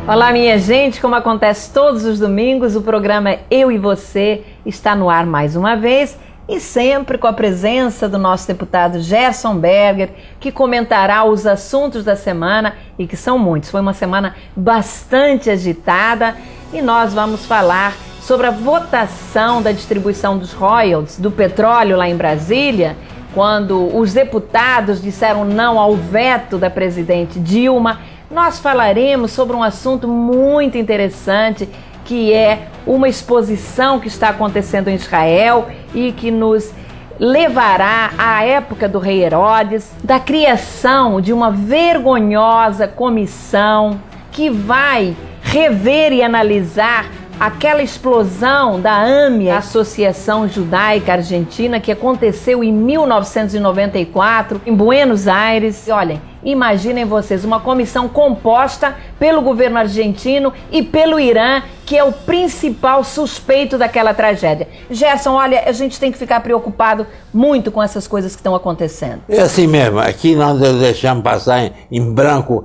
Olá, minha gente, como acontece todos os domingos, o programa Eu e Você está no ar mais uma vez e sempre com a presença do nosso deputado Gerson Berger, que comentará os assuntos da semana e que são muitos. Foi uma semana bastante agitada e nós vamos falar sobre a votação da distribuição dos royalties do petróleo lá em Brasília, quando os deputados disseram não ao veto da presidente Dilma. Nós falaremos sobre um assunto muito interessante, que é uma exposição que está acontecendo em Israel e que nos levará à época do rei Herodes, da criação de uma vergonhosa comissão que vai rever e analisar aquela explosão da AMIA, a Associação Judaica Argentina, que aconteceu em 1994 em Buenos Aires. E olhem, imaginem vocês, uma comissão composta pelo governo argentino e pelo Irã, que é o principal suspeito daquela tragédia. Gerson, olha, a gente tem que ficar preocupado muito com essas coisas que estão acontecendo. É assim mesmo, aqui nós deixamos passar em branco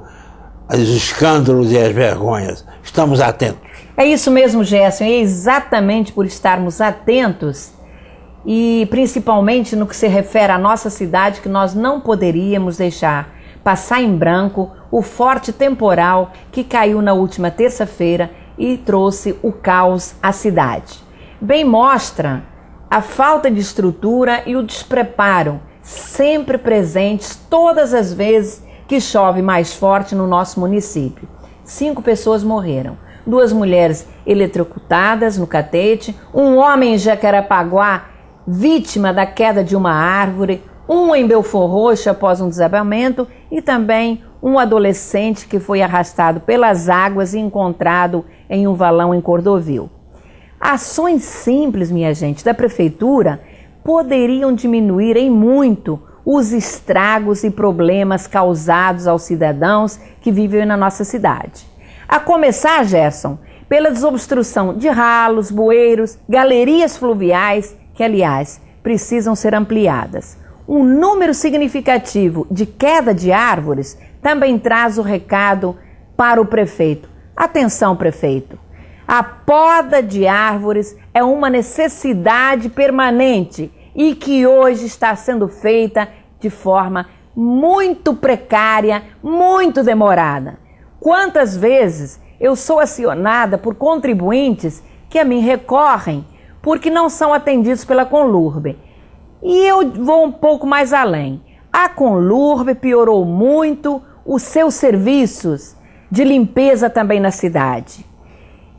os escândalos e as vergonhas. Estamos atentos. É isso mesmo, Gerson, e é exatamente por estarmos atentos e principalmente no que se refere à nossa cidade que nós não poderíamos deixar passar em branco o forte temporal que caiu na última terça-feira e trouxe o caos à cidade. Bem mostra a falta de estrutura e o despreparo sempre presentes todas as vezes que chove mais forte no nosso município. 5 pessoas morreram. 2 mulheres eletrocutadas no Catete, um homem em Jacarepaguá vítima da queda de uma árvore, um em Belford Roxo após um desabamento e também um adolescente que foi arrastado pelas águas e encontrado em um valão em Cordovil. Ações simples, minha gente, da prefeitura poderiam diminuir em muito os estragos e problemas causados aos cidadãos que vivem na nossa cidade. A começar, Gerson, pela desobstrução de ralos, bueiros, galerias fluviais, que, aliás, precisam ser ampliadas. Um número significativo de queda de árvores também traz o recado para o prefeito. Atenção, prefeito! A poda de árvores é uma necessidade permanente e que hoje está sendo feita de forma muito precária, muito demorada. Quantas vezes eu sou acionada por contribuintes que a mim recorrem porque não são atendidos pela Conlurb. E eu vou um pouco mais além. A Conlurb piorou muito os seus serviços de limpeza também na cidade.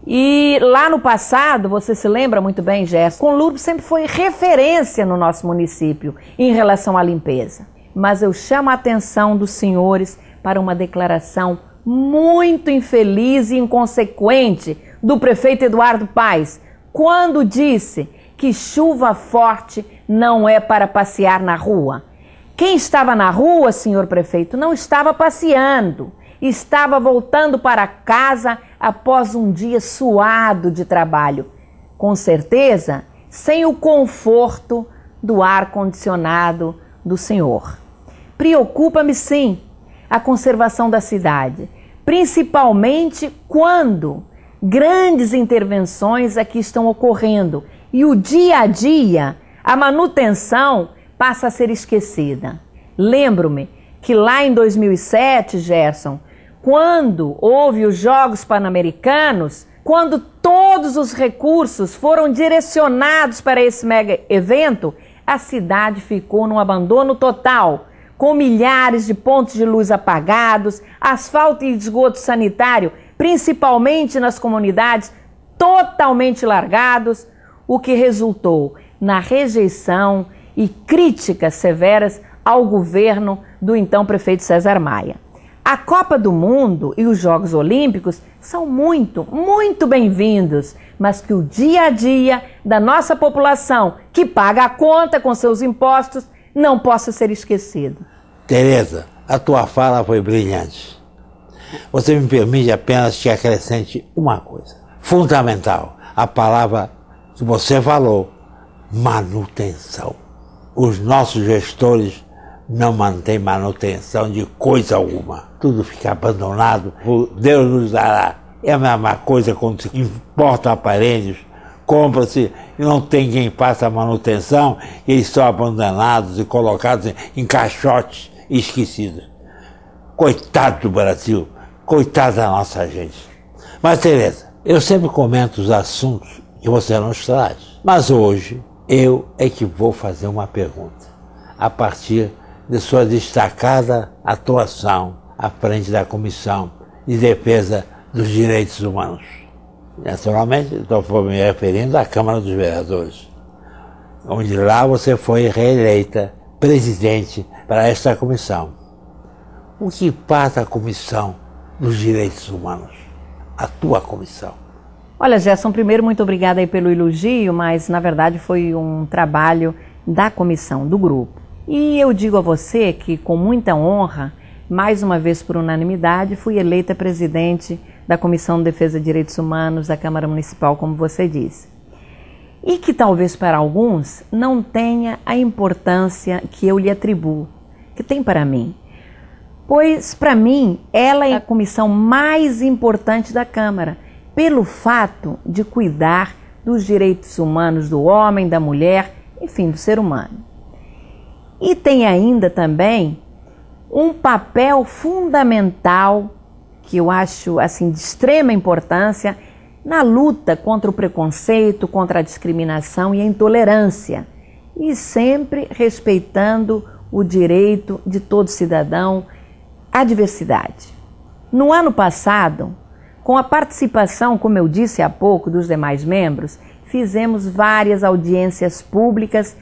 E lá no passado, você se lembra muito bem, Gerson, a Conlurb sempre foi referência no nosso município em relação à limpeza. Mas eu chamo a atenção dos senhores para uma declaração muito infeliz e inconsequente do prefeito Eduardo Paes, quando disse que chuva forte não é para passear na rua. Quem estava na rua, senhor prefeito, não estava passeando, estava voltando para casa após um dia suado de trabalho. Com certeza, sem o conforto do ar-condicionado do senhor. Preocupa-me sim a conservação da cidade, principalmente quando grandes intervenções aqui estão ocorrendo e o dia a dia, a manutenção passa a ser esquecida. Lembro-me que lá em 2007, Gerson, quando houve os Jogos Pan-Americanos, quando todos os recursos foram direcionados para esse mega evento, a cidade ficou num abandono total, com milhares de pontos de luz apagados, asfalto e esgoto sanitário, principalmente nas comunidades, totalmente largados, o que resultou na rejeição e críticas severas ao governo do então prefeito César Maia. A Copa do Mundo e os Jogos Olímpicos são muito bem-vindos, mas que o dia a dia da nossa população, que paga a conta com seus impostos, não possa ser esquecido. Tereza, a tua fala foi brilhante. Você me permite apenas que acrescente uma coisa fundamental, a palavra que você falou, manutenção. Os nossos gestores não mantêm manutenção de coisa alguma. Tudo fica abandonado, Deus nos dará É a mesma coisa quando se importa aparelhos, compra-se e não tem quem faça a manutenção, e eles são abandonados e colocados em caixotes e esquecidos. Coitado do Brasil, coitado da nossa gente. Mas, Tereza, eu sempre comento os assuntos que você nos traz. Mas hoje, eu é que vou fazer uma pergunta, a partir de sua destacada atuação à frente da Comissão de Defesa dos Direitos Humanos. Naturalmente, estou me referindo à Câmara dos Vereadores, onde lá você foi reeleita presidente para esta comissão. O que faz a Comissão dos Direitos Humanos, a tua comissão? Olha, Gerson, primeiro, muito obrigada aí pelo elogio, mas na verdade foi um trabalho da comissão, do grupo. E eu digo a você que, com muita honra, mais uma vez por unanimidade, fui eleita presidente da Comissão de Defesa de Direitos Humanos da Câmara Municipal, como você disse. E que talvez para alguns não tenha a importância que eu lhe atribuo, que tem para mim. Pois, para mim, ela é a comissão mais importante da Câmara, pelo fato de cuidar dos direitos humanos do homem, da mulher, enfim, do ser humano. E tem ainda também um papel fundamental, que eu acho assim de extrema importância, na luta contra o preconceito, contra a discriminação e a intolerância, e sempre respeitando o direito de todo cidadão à diversidade. No ano passado, com a participação, como eu disse há pouco, dos demais membros, fizemos várias audiências públicas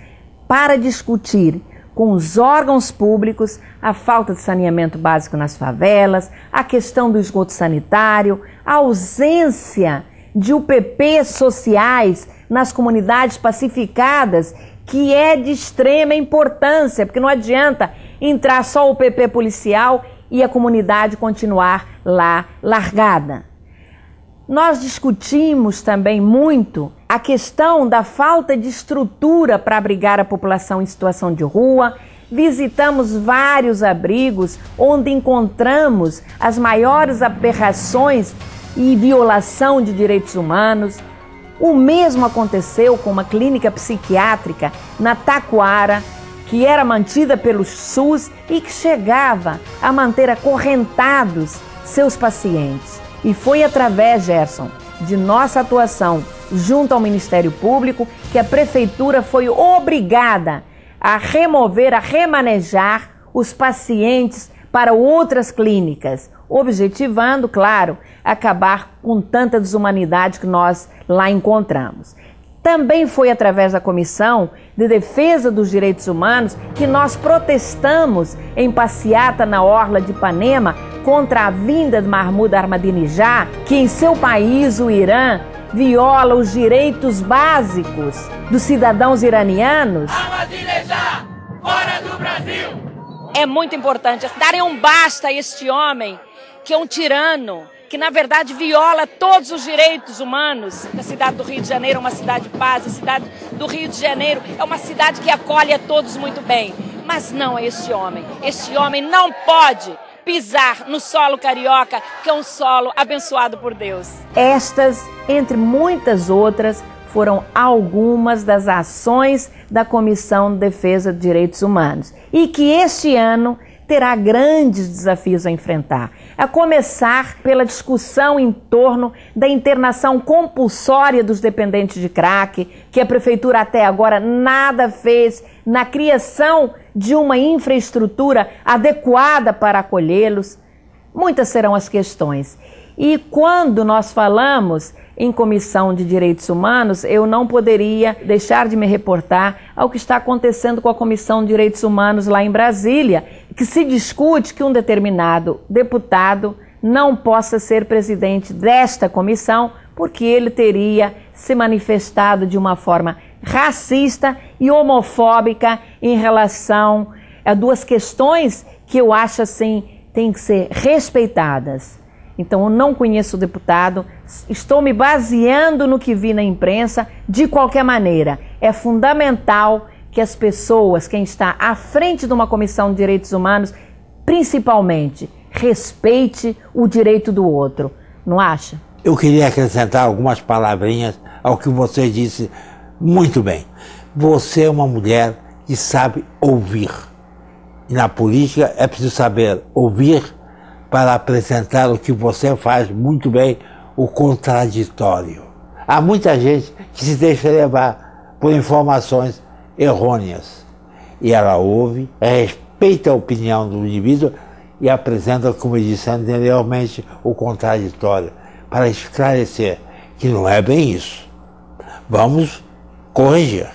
para discutir com os órgãos públicos a falta de saneamento básico nas favelas, a questão do esgoto sanitário, a ausência de UPPs sociais nas comunidades pacificadas, que é de extrema importância, porque não adianta entrar só o UPP policial e a comunidade continuar lá largada. Nós discutimos também muito a questão da falta de estrutura para abrigar a população em situação de rua. Visitamos vários abrigos onde encontramos as maiores aberrações e violação de direitos humanos. O mesmo aconteceu com uma clínica psiquiátrica na Taquara, que era mantida pelo SUS e que chegava a manter acorrentados seus pacientes. E foi através, Gerson, de nossa atuação junto ao Ministério Público que a Prefeitura foi obrigada a remover, a remanejar os pacientes para outras clínicas, objetivando, claro, acabar com tanta desumanidade que nós lá encontramos. Também foi através da Comissão de Defesa dos Direitos Humanos que nós protestamos em passeata na orla de Ipanema contra a vinda de Mahmoud Ahmadinejad, que em seu país, o Irã, viola os direitos básicos dos cidadãos iranianos. Ahmadinejad, fora do Brasil! É muito importante darem um basta a este homem, que é um tirano, que na verdade viola todos os direitos humanos. A cidade do Rio de Janeiro é uma cidade de paz, a cidade do Rio de Janeiro é uma cidade que acolhe a todos muito bem. Mas não é este homem. Este homem não pode pisar no solo carioca, que é um solo abençoado por Deus. Estas, entre muitas outras, foram algumas das ações da Comissão de Defesa de Direitos Humanos e que este ano terá grandes desafios a enfrentar, a começar pela discussão em torno da internação compulsória dos dependentes de crack, que a Prefeitura até agora nada fez na criação de uma infraestrutura adequada para acolhê-los. Muitas serão as questões. E quando nós falamos em Comissão de Direitos Humanos, eu não poderia deixar de me reportar ao que está acontecendo com a Comissão de Direitos Humanos lá em Brasília, que se discute que um determinado deputado não possa ser presidente desta comissão porque ele teria se manifestado de uma forma racista e homofóbica em relação a duas questões que eu acho assim têm que ser respeitadas. Então, eu não conheço o deputado, estou me baseando no que vi na imprensa. De qualquer maneira, é fundamental que as pessoas, quem está à frente de uma comissão de direitos humanos, principalmente, respeite o direito do outro. Não acha? Eu queria acrescentar algumas palavrinhas ao que você disse muito bem. Você é uma mulher que sabe ouvir. E na política é preciso saber ouvir para apresentar o que você faz muito bem, o contraditório. Há muita gente que se deixa levar por informações errôneas. E ela ouve, respeita a opinião do indivíduo e apresenta, como eu disse anteriormente, o contraditório, para esclarecer que não é bem isso. Vamos corrigir.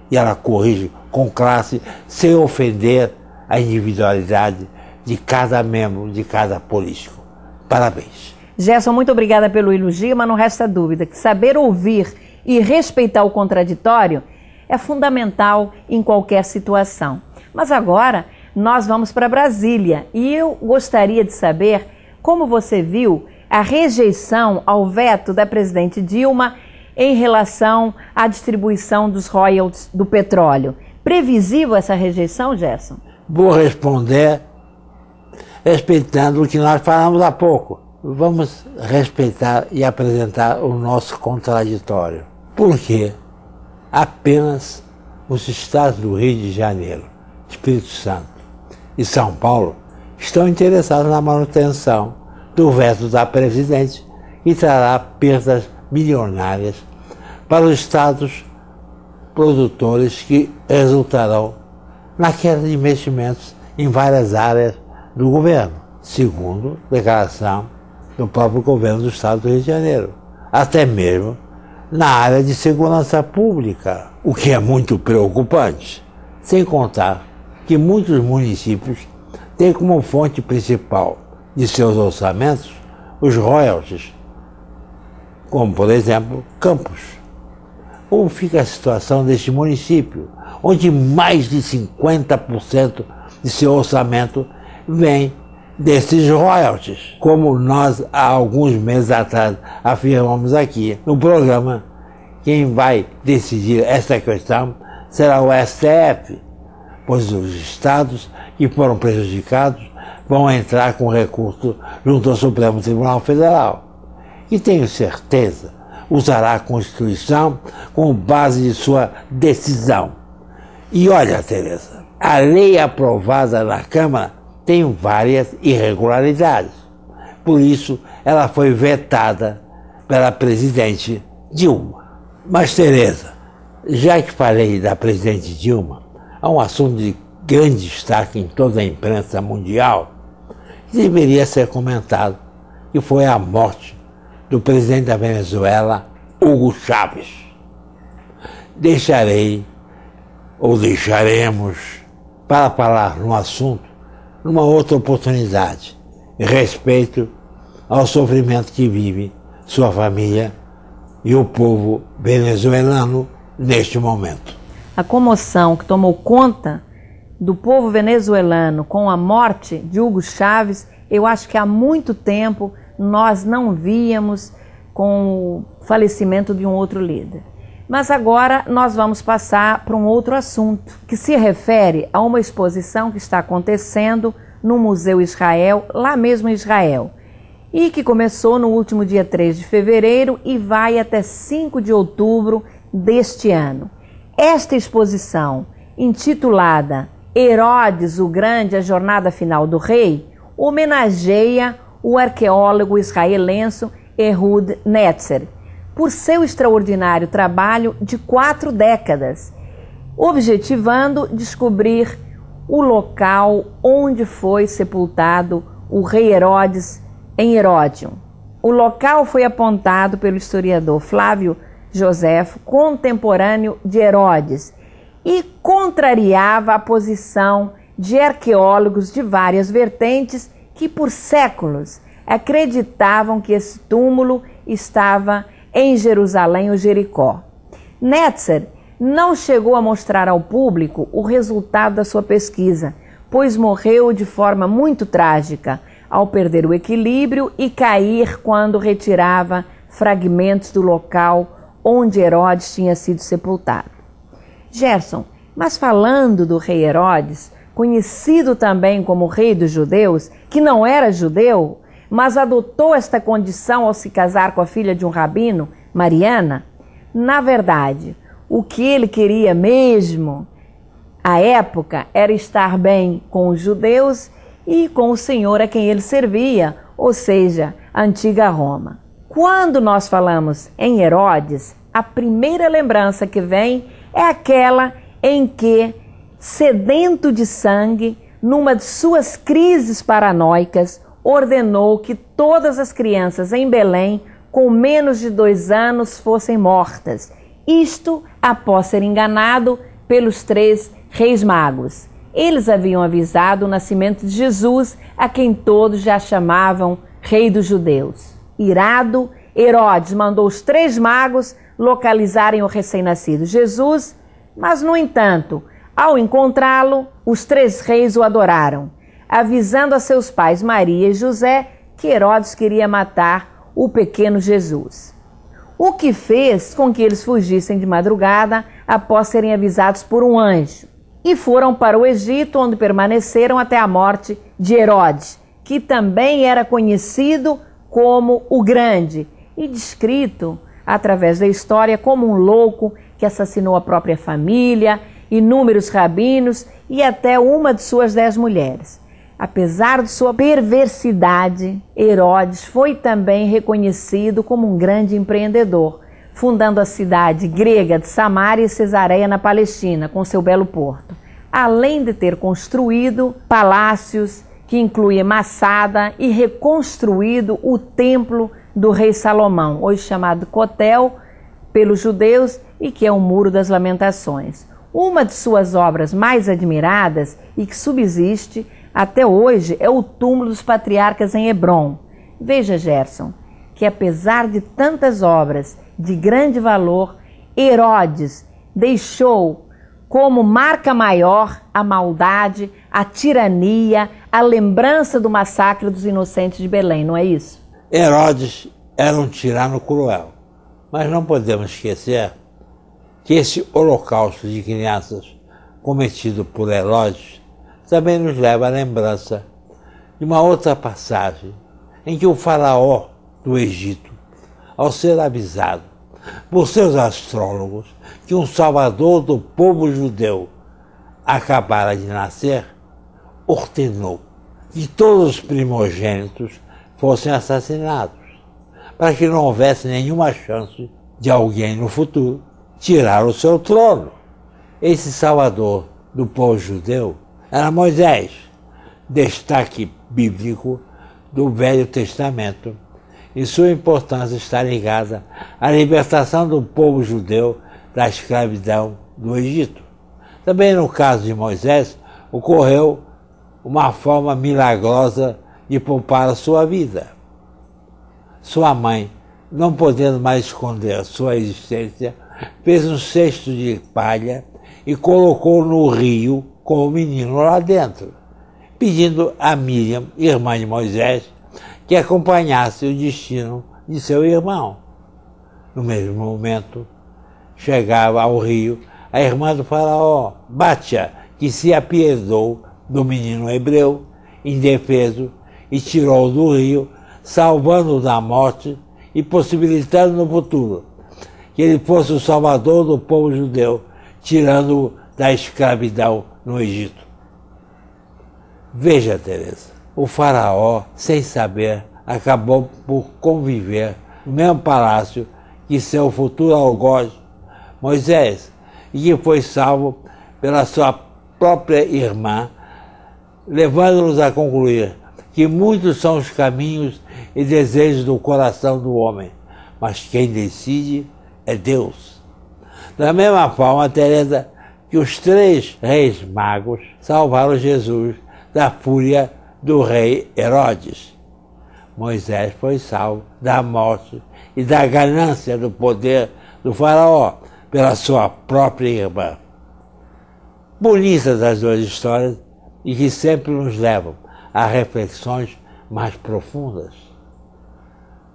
E ela corrige com classe, sem ofender a individualidade de cada membro, de cada político. Parabéns. Gerson, muito obrigada pelo elogio, mas não resta dúvida que saber ouvir e respeitar o contraditório é fundamental em qualquer situação. Mas agora nós vamos para Brasília e eu gostaria de saber como você viu a rejeição ao veto da presidente Dilma em relação à distribuição dos royalties do petróleo. Previsível essa rejeição, Gerson? Vou responder respeitando o que nós falamos há pouco. Vamos respeitar e apresentar o nosso contraditório. Por quê? Apenas os estados do Rio de Janeiro, Espírito Santo e São Paulo estão interessados na manutenção do veto da presidente, que trará perdas milionárias para os estados produtores que resultarão na queda de investimentos em várias áreas do governo, segundo declaração do próprio governo do estado do Rio de Janeiro, até mesmo na área de segurança pública, o que é muito preocupante, sem contar que muitos municípios têm como fonte principal de seus orçamentos os royalties, como por exemplo Campos. Como fica a situação deste município, onde mais de 50% de seu orçamento vem desses royalties, como nós há alguns meses atrás afirmamos aqui no programa. Quem vai decidir essa questão será o STF, pois os estados que foram prejudicados vão entrar com recurso junto ao Supremo Tribunal Federal. E tenho certeza, usará a Constituição como base de sua decisão. E olha, Tereza, a lei aprovada na Câmara tem várias irregularidades. Por isso, ela foi vetada pela presidente Dilma. Mas, Tereza, já que falei da presidente Dilma, há um assunto de grande destaque em toda a imprensa mundial que deveria ser comentado, que foi a morte do presidente da Venezuela, Hugo Chávez. Deixaremos para falar no assunto numa outra oportunidade, respeito ao sofrimento que vive sua família e o povo venezuelano neste momento. A comoção que tomou conta do povo venezuelano com a morte de Hugo Chávez, eu acho que há muito tempo nós não víamos com o falecimento de um outro líder. Mas agora nós vamos passar para um outro assunto, que se refere a uma exposição que está acontecendo no Museu Israel, lá mesmo em Israel, e que começou no último dia 3 de fevereiro e vai até 5 de outubro deste ano. Esta exposição, intitulada Herodes o Grande, a Jornada Final do Rei, homenageia o arqueólogo israelense Ehud Netzer, por seu extraordinário trabalho de 4 décadas, objetivando descobrir o local onde foi sepultado o rei Herodes em Heródion. O local foi apontado pelo historiador Flávio Joséfo, contemporâneo de Herodes, e contrariava a posição de arqueólogos de várias vertentes que por séculos acreditavam que esse túmulo estava em Jerusalém ou Jericó. Netzer não chegou a mostrar ao público o resultado da sua pesquisa, pois morreu de forma muito trágica, ao perder o equilíbrio e cair quando retirava fragmentos do local onde Herodes tinha sido sepultado. Gerson, mas falando do rei Herodes, conhecido também como rei dos judeus, que não era judeu, mas adotou esta condição ao se casar com a filha de um rabino, Mariana? Na verdade, o que ele queria mesmo, à época, era estar bem com os judeus e com o Senhor a quem ele servia, ou seja, a antiga Roma. Quando nós falamos em Herodes, a primeira lembrança que vem é aquela em que, sedento de sangue, numa de suas crises paranoicas, ordenou que todas as crianças em Belém com menos de 2 anos fossem mortas. Isto após ser enganado pelos 3 reis magos. Eles haviam avisado o nascimento de Jesus, a quem todos já chamavam Rei dos Judeus. Irado, Herodes mandou os 3 magos localizarem o recém-nascido Jesus, mas, no entanto, ao encontrá-lo, os 3 reis o adoraram, avisando a seus pais Maria e José que Herodes queria matar o pequeno Jesus. O que fez com que eles fugissem de madrugada após serem avisados por um anjo, e foram para o Egito, onde permaneceram até a morte de Herodes, que também era conhecido como o Grande e descrito através da história como um louco que assassinou a própria família, inúmeros rabinos e até uma de suas 10 mulheres. Apesar de sua perversidade, Herodes foi também reconhecido como um grande empreendedor, fundando a cidade grega de Samaria e Cesareia na Palestina, com seu belo porto, além de ter construído palácios que incluía Massada e reconstruído o templo do rei Salomão, hoje chamado Cotel pelos judeus e que é o Muro das Lamentações. Uma de suas obras mais admiradas e que subsiste até hoje é o túmulo dos patriarcas em Hebrom. Veja, Gerson, que apesar de tantas obras de grande valor, Herodes deixou como marca maior a maldade, a tirania, a lembrança do massacre dos inocentes de Belém, não é isso? Herodes era um tirano cruel, mas não podemos esquecer que esse holocausto de crianças cometido por Herodes também nos leva à lembrança de uma outra passagem em que o faraó do Egito, ao ser avisado por seus astrólogos que um salvador do povo judeu acabara de nascer, ordenou que todos os primogênitos fossem assassinados, para que não houvesse nenhuma chance de alguém no futuro tirar o seu trono. Esse salvador do povo judeu era Moisés, destaque bíblico do Velho Testamento, e sua importância está ligada à libertação do povo judeu da escravidão do Egito. Também no caso de Moisés, ocorreu uma forma milagrosa de poupar a sua vida. Sua mãe, não podendo mais esconder sua existência, fez um cesto de palha e colocou no rio com o menino lá dentro, pedindo a Miriam, irmã de Moisés, que acompanhasse o destino de seu irmão. No mesmo momento, chegava ao rio a irmã do faraó, Batia, que se apiedou do menino hebreu, indefeso, e tirou-o do rio, salvando-o da morte e possibilitando no futuro que ele fosse o salvador do povo judeu, tirando-o da escravidão no Egito. Veja, Teresa, o faraó, sem saber, acabou por conviver no mesmo palácio que seu futuro algoz, Moisés, e que foi salvo pela sua própria irmã, levando-nos a concluir que muitos são os caminhos e desejos do coração do homem, mas quem decide é Deus. Da mesma forma, Teresa, que os 3 reis magos salvaram Jesus da fúria do rei Herodes. Moisés foi salvo da morte e da ganância do poder do faraó pela sua própria irmã. Bonitas as 2 histórias e que sempre nos levam a reflexões mais profundas.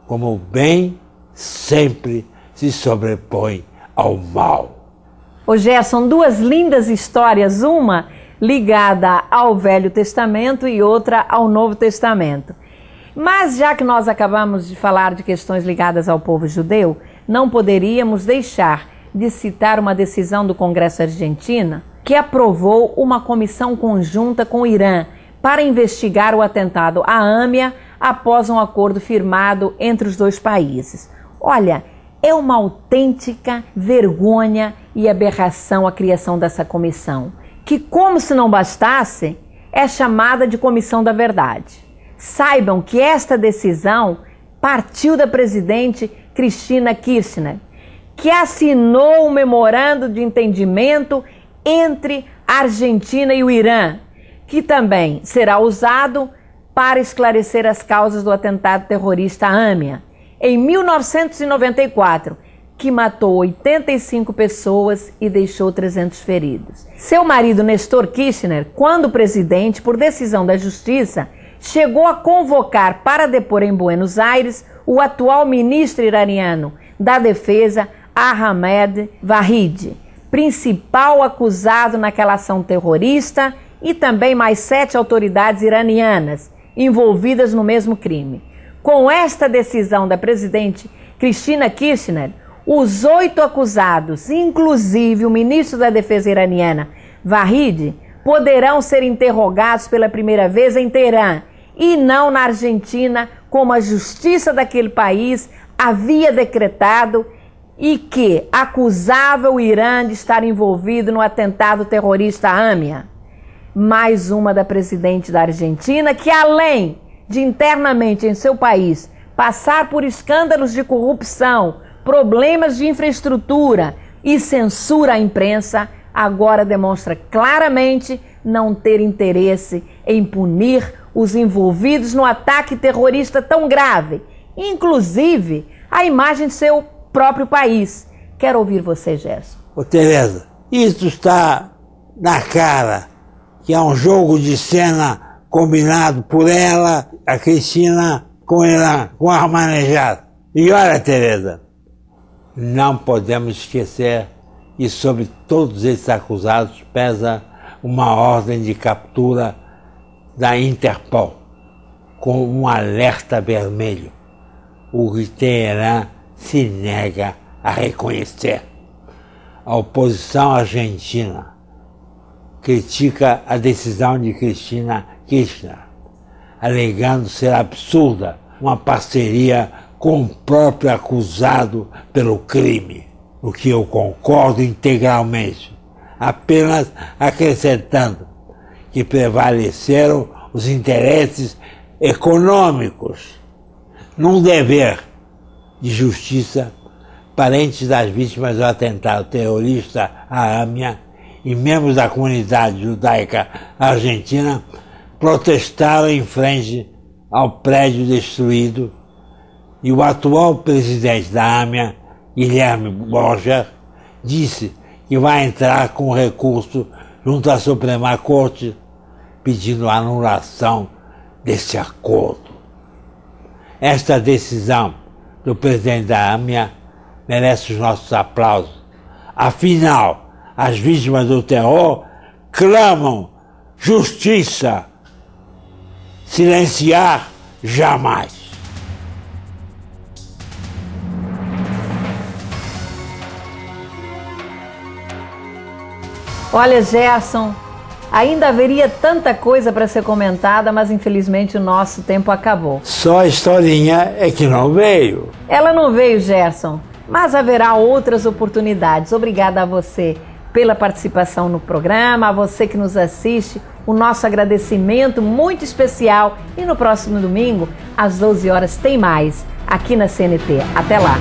Como o bem sempre se sobrepõe ao mal. Ô Gerson, 2 lindas histórias, uma ligada ao Velho Testamento e outra ao Novo Testamento. Mas já que nós acabamos de falar de questões ligadas ao povo judeu, não poderíamos deixar de citar uma decisão do Congresso argentino que aprovou uma comissão conjunta com o Irã para investigar o atentado à AMIA após um acordo firmado entre os dois países. Olha, é uma autêntica vergonha e aberração a criação dessa comissão, que, como se não bastasse, é chamada de Comissão da Verdade. Saibam que esta decisão partiu da presidente Cristina Kirchner, que assinou um memorando de entendimento entre a Argentina e o Irã, que também será usado para esclarecer as causas do atentado terrorista AMIA, em 1994, que matou 85 pessoas e deixou 300 feridos. Seu marido Nestor Kirchner, quando presidente, por decisão da Justiça, chegou a convocar para depor em Buenos Aires o atual ministro iraniano da Defesa, Ahmed Vahidi, principal acusado naquela ação terrorista, e também mais 7 autoridades iranianas envolvidas no mesmo crime. Com esta decisão da presidente Cristina Kirchner, os 8 acusados, inclusive o ministro da Defesa iraniana, Vahidi, poderão ser interrogados pela primeira vez em Teherã e não na Argentina, como a justiça daquele país havia decretado e que acusava o Irã de estar envolvido no atentado terrorista AMIA. Mais uma da presidente da Argentina, que além de internamente em seu país passar por escândalos de corrupção, problemas de infraestrutura e censura à imprensa, agora demonstra claramente não ter interesse em punir os envolvidos no ataque terrorista tão grave, inclusive a imagem de seu próprio país. Quero ouvir você, Gerson. Ô Tereza, isso está na cara que é um jogo de cena combinado por ela, a Cristina, com ela, com a Ahmadinejad. E olha, Tereza, não podemos esquecer que sobre todos esses acusados pesa uma ordem de captura da Interpol, com um alerta vermelho, o que Teherã se nega a reconhecer. A oposição argentina critica a decisão de Cristina Kirchner, alegando ser absurda uma parceria com o próprio acusado pelo crime, o que eu concordo integralmente, apenas acrescentando que prevaleceram os interesses econômicos. Num dever de justiça, parentes das vítimas do atentado terrorista à AMIA e membros da comunidade judaica argentina protestaram em frente ao prédio destruído, e o atual presidente da AMIA, Guilherme Borger, disse que vai entrar com recurso junto à Suprema Corte pedindo a anulação desse acordo. Esta decisão do presidente da AMIA merece os nossos aplausos. Afinal, as vítimas do terror clamam justiça. Silenciar jamais. Olha, Gerson, ainda haveria tanta coisa para ser comentada, mas infelizmente o nosso tempo acabou. Só a historinha é que não veio. Ela não veio, Gerson, mas haverá outras oportunidades. Obrigada a você pela participação no programa, a você que nos assiste, o nosso agradecimento muito especial. E no próximo domingo, às 12 horas, tem mais aqui na CNT. Até lá!